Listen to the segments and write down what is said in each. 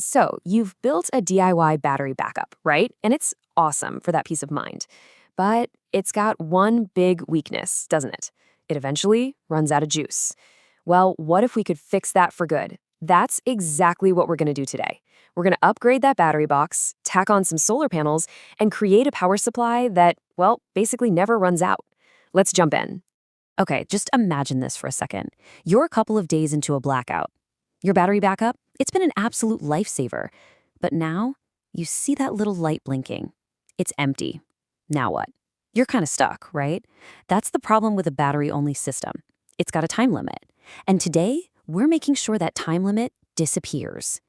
So, you've built a DIY battery backup, right? And it's awesome for that peace of mind. But it's got one big weakness, doesn't it? It eventually runs out of juice. Well, what if we could fix that for good? That's exactly what we're going to do today. We're going to upgrade that battery box, tack on some solar panels, and create a power supply that, well, basically never runs out. Let's jump in. Okay, just imagine this for a second. You're a couple of days into a blackout. Your battery backup, it's been an absolute lifesaver. But now, you see that little light blinking. It's empty. Now what? You're kind of stuck, right? That's the problem with a battery-only system. It's got a time limit. And today, we're making sure that time limit disappears.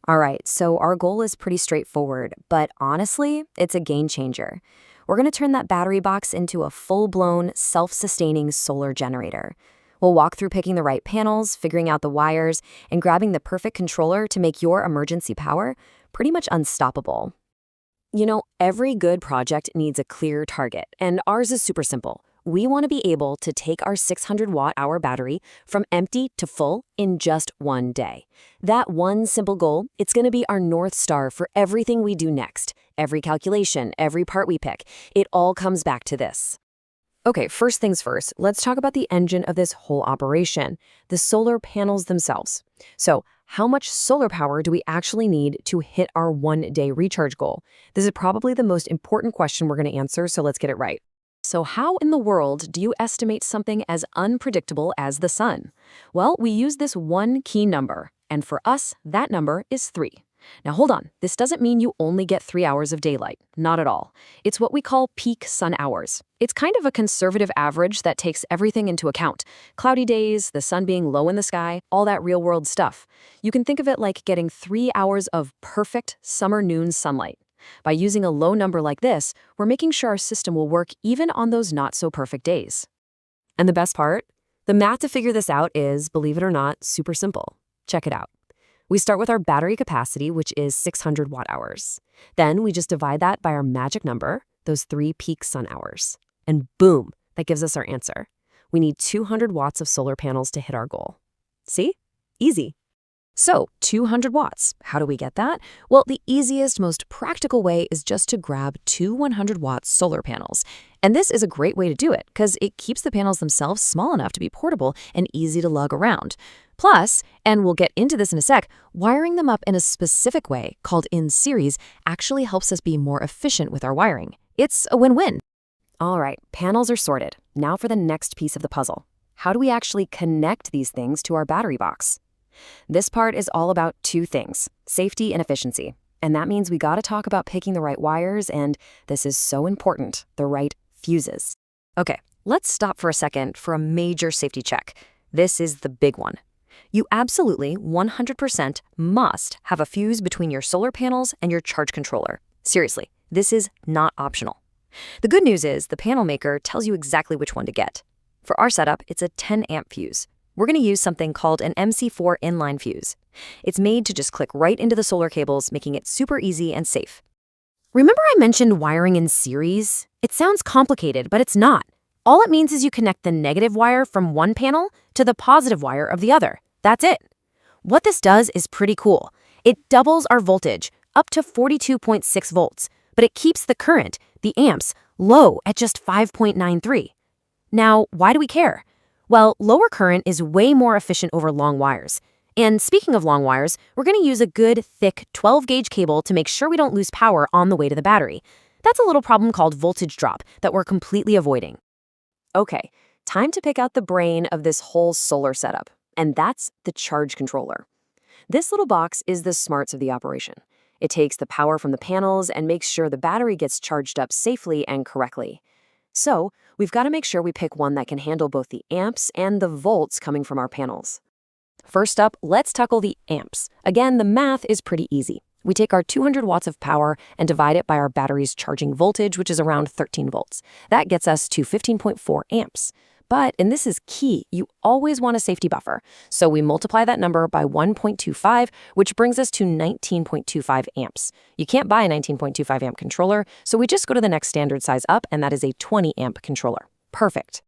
All right, so our goal is pretty straightforward, but honestly, it's a game changer. We're going to turn that battery box into a full-blown, self-sustaining solar generator. We'll walk through picking the right panels, figuring out the wires, and grabbing the perfect controller to make your emergency power pretty much unstoppable. You know, every good project needs a clear target, and ours is super simple. We want to be able to take our 600-watt-hour battery from empty to full in just one day. That one simple goal, it's going to be our North Star for everything we do next. Every calculation, every part we pick, it all comes back to this. Okay, first things first, let's talk about the engine of this whole operation, the solar panels themselves. So, how much solar power do we actually need to hit our one-day recharge goal? This is probably the most important question we're going to answer, so let's get it right. So how in the world do you estimate something as unpredictable as the sun? Well, we use this one key number, and for us, that number is 3. Now hold on, this doesn't mean you only get 3 hours of daylight, not at all. It's what we call peak sun hours. It's kind of a conservative average that takes everything into account. Cloudy days, the sun being low in the sky, all that real-world stuff. You can think of it like getting 3 hours of perfect summer noon sunlight. By using a low number like this, we're making sure our system will work even on those not-so-perfect days. And the best part? The math to figure this out is, believe it or not, super simple. Check it out. We start with our battery capacity, which is 600 watt-hours. Then we just divide that by our magic number, those 3 peak sun hours. And boom, that gives us our answer. We need 200 watts of solar panels to hit our goal. See? Easy. So, 200 watts. How do we get that? Well, the easiest, most practical way is just to grab 2 100-watt solar panels. And this is a great way to do it because it keeps the panels themselves small enough to be portable and easy to lug around. Plus, and we'll get into this in a sec, wiring them up in a specific way called in series actually helps us be more efficient with our wiring. It's a win-win. All right, panels are sorted. Now for the next piece of the puzzle. How do we actually connect these things to our battery box? This part is all about 2 things, safety and efficiency. And that means we gotta talk about picking the right wires and, this is so important, the right fuses. Okay, let's stop for a second for a major safety check. This is the big one. You absolutely 100% must have a fuse between your solar panels and your charge controller. Seriously, this is not optional. The good news is the panel maker tells you exactly which one to get. For our setup, it's a 10 amp fuse. We're going to use something called an MC4 inline fuse. It's made to just click right into the solar cables, making it super easy and safe. Remember I mentioned wiring in series? It sounds complicated, but it's not. All it means is you connect the negative wire from one panel to the positive wire of the other. That's it. What this does is pretty cool. It doubles our voltage, up to 42.6 volts, but it keeps the current, the amps, low at just 5.93. Now, why do we care? Well, lower current is way more efficient over long wires. And speaking of long wires, we're going to use a good, thick 12-gauge cable to make sure we don't lose power on the way to the battery. That's a little problem called voltage drop that we're completely avoiding. Okay, time to pick out the brain of this whole solar setup, and that's the charge controller. This little box is the smarts of the operation. It takes the power from the panels and makes sure the battery gets charged up safely and correctly. So, we've got to make sure we pick one that can handle both the amps and the volts coming from our panels. First up, let's tackle the amps. Again, the math is pretty easy. We take our 200 watts of power and divide it by our battery's charging voltage, which is around 13 volts. That gets us to 15.4 amps. But, and this is key, you always want a safety buffer. So we multiply that number by 1.25, which brings us to 19.25 amps. You can't buy a 19.25 amp controller, so we just go to the next standard size up, and that is a 20 amp controller. Perfect.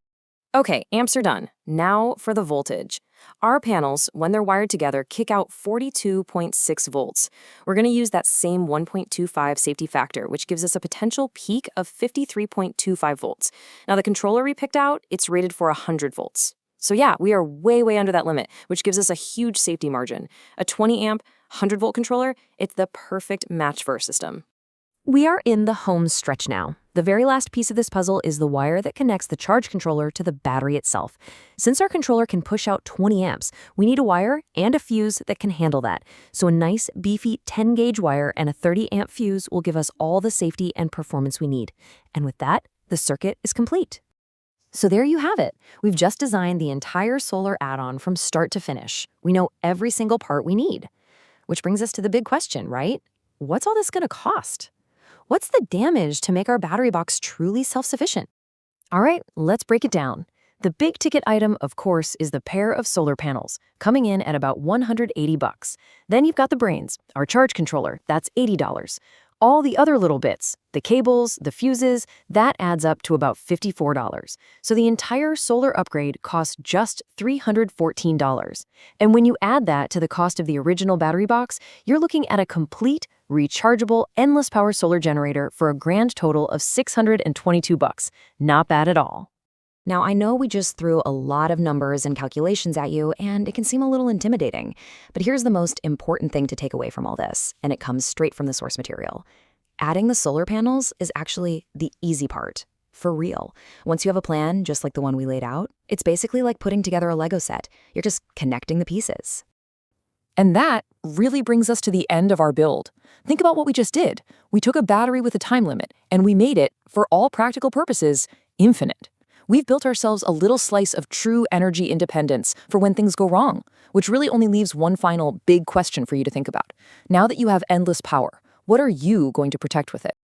Okay, amps are done. Now for the voltage. Our panels, when they're wired together, kick out 42.6 volts. We're going to use that same 1.25 safety factor, which gives us a potential peak of 53.25 volts. Now, the controller we picked out, it's rated for 100 volts. So yeah, we are way under that limit, which gives us a huge safety margin. A 20 amp, 100 volt controller, it's the perfect match for our system. We are in the home stretch now. The very last piece of this puzzle is the wire that connects the charge controller to the battery itself. Since our controller can push out 20 amps, we need a wire and a fuse that can handle that. So a nice, beefy 10-gauge wire and a 30-amp fuse will give us all the safety and performance we need. And with that, the circuit is complete. So there you have it. We've just designed the entire solar add-on from start to finish. We know every single part we need. Which brings us to the big question, right? What's all this going to cost? What's the damage to make our battery box truly self-sufficient? All right, let's break it down. The big ticket item, of course, is the pair of solar panels, coming in at about $180. Then you've got the brains, our charge controller, that's $80. All the other little bits, the cables, the fuses, that adds up to about $54. So the entire solar upgrade costs just $314. And when you add that to the cost of the original battery box, you're looking at a complete, rechargeable, endless power solar generator for a grand total of $622. Not bad at all. Now, I know we just threw a lot of numbers and calculations at you, and it can seem a little intimidating. But here's the most important thing to take away from all this, and it comes straight from the source material. Adding the solar panels is actually the easy part. For real. Once you have a plan, just like the one we laid out, it's basically like putting together a Lego set. You're just connecting the pieces. And that really brings us to the end of our build. Think about what we just did. We took a battery with a time limit, and we made it, for all practical purposes, infinite. We've built ourselves a little slice of true energy independence for when things go wrong, which really only leaves one final big question for you to think about. Now that you have endless power, what are you going to protect with it?